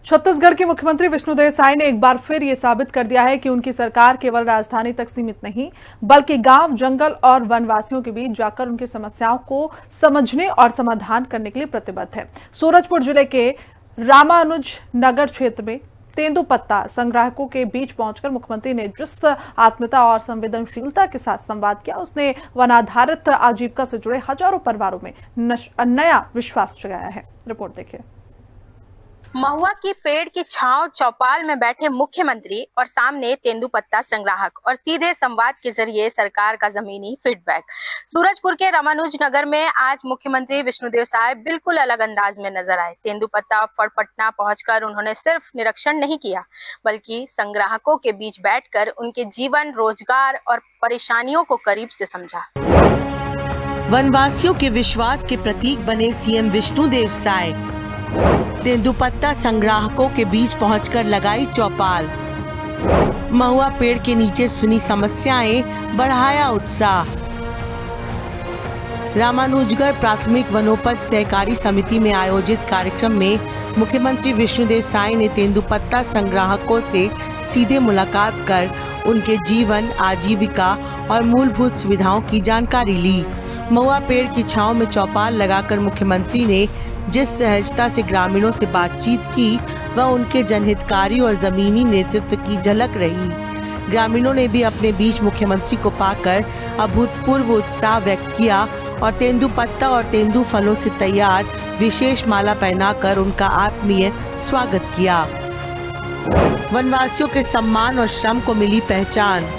छत्तीसगढ़ के मुख्यमंत्री विष्णुदेव साय ने एक बार फिर ये साबित कर दिया है कि उनकी सरकार केवल राजधानी तक सीमित नहीं बल्कि गांव, जंगल और वनवासियों के बीच जाकर उनकी समस्याओं को समझने और समाधान करने के लिए प्रतिबद्ध है। सूरजपुर जिले के रामानुज नगर क्षेत्र में तेंदुपत्ता संग्राहकों के बीच पहुंचकर मुख्यमंत्री ने जिस आत्मीयता और संवेदनशीलता के साथ संवाद किया, उसने वनाधारित आजीविका से जुड़े हजारों परिवारों में नया विश्वास जगाया है। रिपोर्ट देखिए। महुआ की पेड़ की छांव चौपाल में बैठे मुख्यमंत्री और सामने तेंदुपत्ता संग्राहक और सीधे संवाद के जरिए सरकार का जमीनी फीडबैक। सूरजपुर के रामानुज नगर में आज मुख्यमंत्री विष्णुदेव साय बिल्कुल अलग अंदाज में नजर आए। तेंदुपत्ता फड़पटना पहुंचकर उन्होंने सिर्फ निरीक्षण नहीं किया बल्कि संग्राहकों के बीच बैठकर उनके जीवन, रोजगार और परेशानियों को करीब से समझा। वनवासियों के विश्वास के प्रतीक बने सीएम विष्णुदेव साय तेंदुपत्ता संग्राहकों के बीच पहुंचकर लगाई चौपाल। महुआ पेड़ के नीचे सुनी समस्याएं, बढ़ाया उत्साह। रामानुजगढ़ प्राथमिक वनोपज सहकारी समिति में आयोजित कार्यक्रम में मुख्यमंत्री विष्णुदेव साय ने तेंदुपत्ता संग्राहकों से सीधे मुलाकात कर उनके जीवन, आजीविका और मूलभूत सुविधाओं की जानकारी ली। महुआ पेड़ की छांव में चौपाल लगाकर मुख्यमंत्री ने जिस सहजता से ग्रामीणों से बातचीत की, वह उनके जनहितकारी और जमीनी नेतृत्व की झलक रही। ग्रामीणों ने भी अपने बीच मुख्यमंत्री को पाकर अभूतपूर्व उत्साह व्यक्त किया और तेंदुपत्ता और तेंदु फलों से तैयार विशेष माला पहनाकर उनका आत्मीय स्वागत किया। वनवासियों के सम्मान और श्रम को मिली पहचान।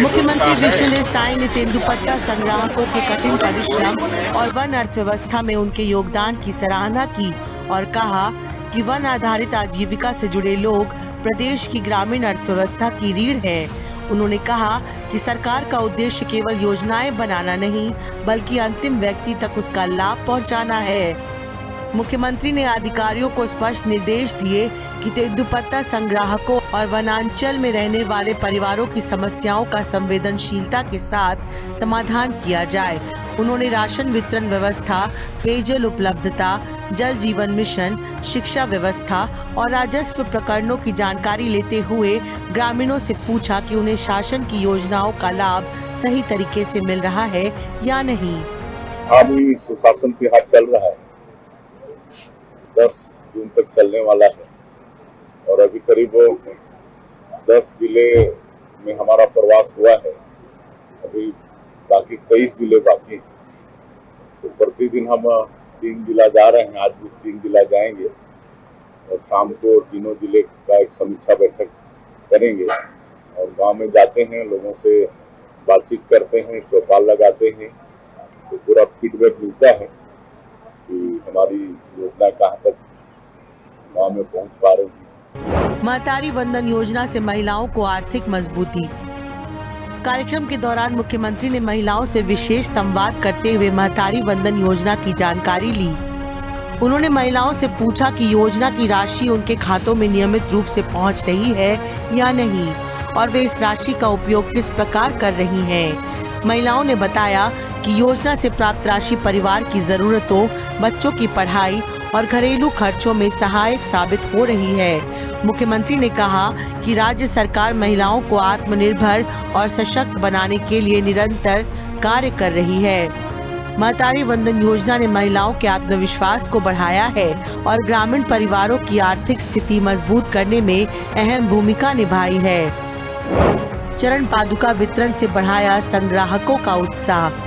मुख्यमंत्री विष्णुदेव साय ने तेंदुपत्ता संग्राहकों के कठिन परिश्रम और वन अर्थव्यवस्था में उनके योगदान की सराहना की और कहा कि वन आधारित आजीविका से जुड़े लोग प्रदेश की ग्रामीण अर्थव्यवस्था की रीढ़ है। उन्होंने कहा कि सरकार का उद्देश्य केवल योजनाएं बनाना नहीं बल्कि अंतिम व्यक्ति तक उसका लाभ पहुंचाना है। मुख्यमंत्री ने अधिकारियों को स्पष्ट निर्देश दिए कि तेंदुपत्ता संग्राहकों और वनांचल में रहने वाले परिवारों की समस्याओं का संवेदनशीलता के साथ समाधान किया जाए। उन्होंने राशन वितरण व्यवस्था, पेयजल उपलब्धता, जल जीवन मिशन, शिक्षा व्यवस्था और राजस्व प्रकरणों की जानकारी लेते हुए ग्रामीणों से पूछा कि उन्हें शासन की योजनाओं का लाभ सही तरीके से मिल रहा है या नहीं। अभी सुशासन तिहार चल रहा है, 10 जून तक चलने वाला है और अभी करीब 10 जिले में हमारा प्रवास हुआ है। अभी बाकी 23 जिले बाकी हैं। तो प्रतिदिन हम 3 जिला जा रहे हैं, आज भी 3 जिला जाएंगे और शाम को तीनों जिले का एक समीक्षा बैठक करेंगे और गांव में जाते हैं, लोगों से बातचीत करते हैं, चौपाल लगाते हैं, तो पूरा फीडबैक मिलता है कि हमारी योजना कहाँ तक गांव में पहुंच पा रही है। महतारी वंदन योजना से महिलाओं को आर्थिक मजबूती। कार्यक्रम के दौरान मुख्यमंत्री ने महिलाओं से विशेष संवाद करते हुए महतारी वंदन योजना की जानकारी ली। उन्होंने महिलाओं से पूछा कि योजना की राशि उनके खातों में नियमित रूप से पहुंच रही है या नहीं और वे इस राशि का उपयोग किस प्रकार कर रही हैं। महिलाओं ने बताया कि योजना से प्राप्त राशि परिवार की जरूरतों, बच्चों की पढ़ाई और घरेलू खर्चों में सहायक साबित हो रही है। मुख्यमंत्री ने कहा कि राज्य सरकार महिलाओं को आत्मनिर्भर और सशक्त बनाने के लिए निरंतर कार्य कर रही है। महतारी वंदन योजना ने महिलाओं के आत्मविश्वास को बढ़ाया है और ग्रामीण परिवारों की आर्थिक स्थिति मजबूत करने में अहम भूमिका निभाई है। चरण पादुका वितरण से बढ़ाया संग्राहकों का उत्साह।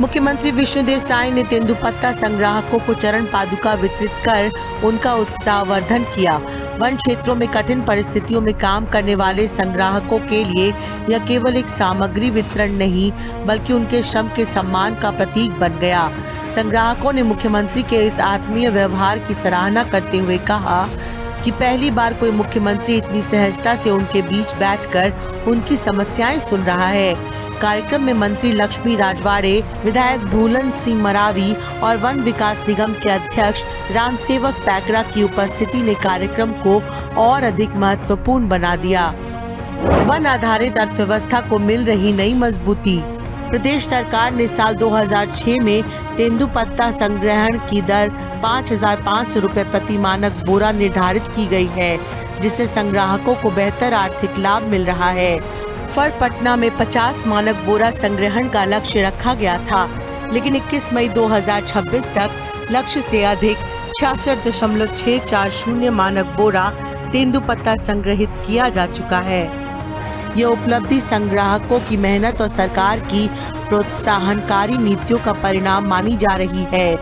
मुख्यमंत्री विष्णुदेव साय ने तेंदुपत्ता संग्राहकों को चरण पादुका वितरित कर उनका उत्साहवर्धन किया। वन क्षेत्रों में कठिन परिस्थितियों में काम करने वाले संग्राहकों के लिए यह केवल एक सामग्री वितरण नहीं बल्कि उनके श्रम के सम्मान का प्रतीक बन गया। संग्राहकों ने मुख्यमंत्री के इस आत्मीय व्यवहार की सराहना करते हुए कहा कि पहली बार कोई मुख्यमंत्री इतनी सहजता से उनके बीच बैठकर उनकी समस्याएं सुन रहा है। कार्यक्रम में मंत्री लक्ष्मी राजवाड़े, विधायक भूलन सिंह मरावी और वन विकास निगम के अध्यक्ष रामसेवक पैकरा की उपस्थिति ने कार्यक्रम को और अधिक महत्वपूर्ण बना दिया। वन आधारित अर्थव्यवस्था को मिल रही नई मजबूती। प्रदेश सरकार ने साल 2006 में तेंदुपत्ता संग्रहण की दर 5,500 रुपए प्रति मानक बोरा निर्धारित की गई है, जिससे संग्राहकों को बेहतर आर्थिक लाभ मिल रहा है। फर पटना में 50 मानक बोरा संग्रहण का लक्ष्य रखा गया था, लेकिन 21 मई 2026 तक लक्ष्य से अधिक 66.640 मानक बोरा तेंदुपत्ता संग्रहित किया जा चुका है। यह उपलब्धि संग्राहकों की मेहनत और सरकार की प्रोत्साहनकारी नीतियों का परिणाम मानी जा रही है।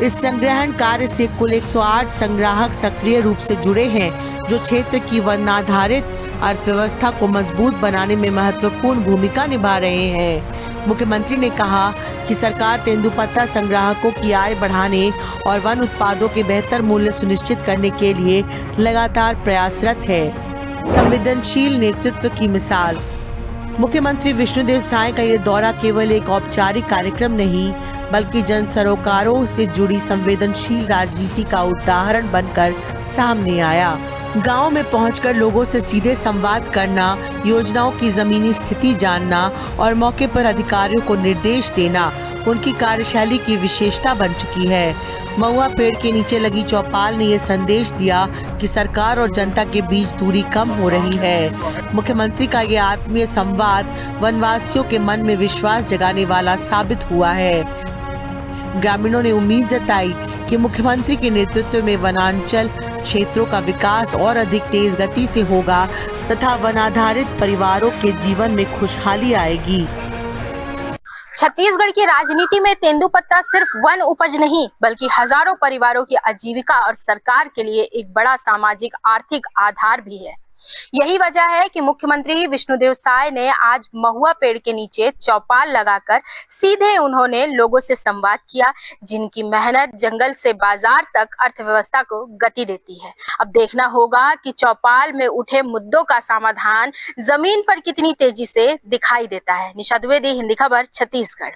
इस संग्रहण कार्य से कुल 108 संग्राहक सक्रिय रूप से जुड़े हैं, जो क्षेत्र की वन आधारित अर्थव्यवस्था को मजबूत बनाने में महत्वपूर्ण भूमिका निभा रहे हैं। मुख्यमंत्री ने कहा कि सरकार तेंदुपत्ता संग्राहकों की आय बढ़ाने और वन उत्पादों के बेहतर मूल्य सुनिश्चित करने के लिए लगातार प्रयासरत है। संवेदनशील नेतृत्व की मिसाल। मुख्यमंत्री विष्णुदेव साय का ये दौरा केवल एक औपचारिक कार्यक्रम नहीं, बल्कि जन सरोकारों से जुड़ी संवेदनशील राजनीति का उदाहरण बनकर सामने आया। गांव में पहुंचकर लोगों से सीधे संवाद करना, योजनाओं की जमीनी स्थिति जानना और मौके पर अधिकारियों को निर्देश देना उनकी कार्यशैली की विशेषता बन चुकी है। महुआ पेड़ के नीचे लगी चौपाल ने ये संदेश दिया कि सरकार और जनता के बीच दूरी कम हो रही है। मुख्यमंत्री का ये आत्मीय संवाद वनवासियों के मन में विश्वास जगाने वाला साबित हुआ है। ग्रामीणों ने उम्मीद जताई कि मुख्यमंत्री के नेतृत्व में वनांचल क्षेत्रों का विकास और अधिक तेज गति से होगा तथा वनाधारित परिवारों के जीवन में खुशहाली आएगी। छत्तीसगढ़ की राजनीति में तेंदुपत्ता सिर्फ वन उपज नहीं, बल्कि हजारों परिवारों की आजीविका और सरकार के लिए एक बड़ा सामाजिक आर्थिक आधार भी है। यही वजह है कि मुख्यमंत्री विष्णुदेव साय ने आज महुआ पेड़ के नीचे चौपाल लगाकर सीधे उन्होंने लोगों से संवाद किया, जिनकी मेहनत जंगल से बाजार तक अर्थव्यवस्था को गति देती है। अब देखना होगा कि चौपाल में उठे मुद्दों का समाधान जमीन पर कितनी तेजी से दिखाई देता है। निशा द्विवेदी, हिंदी खबर, छत्तीसगढ़।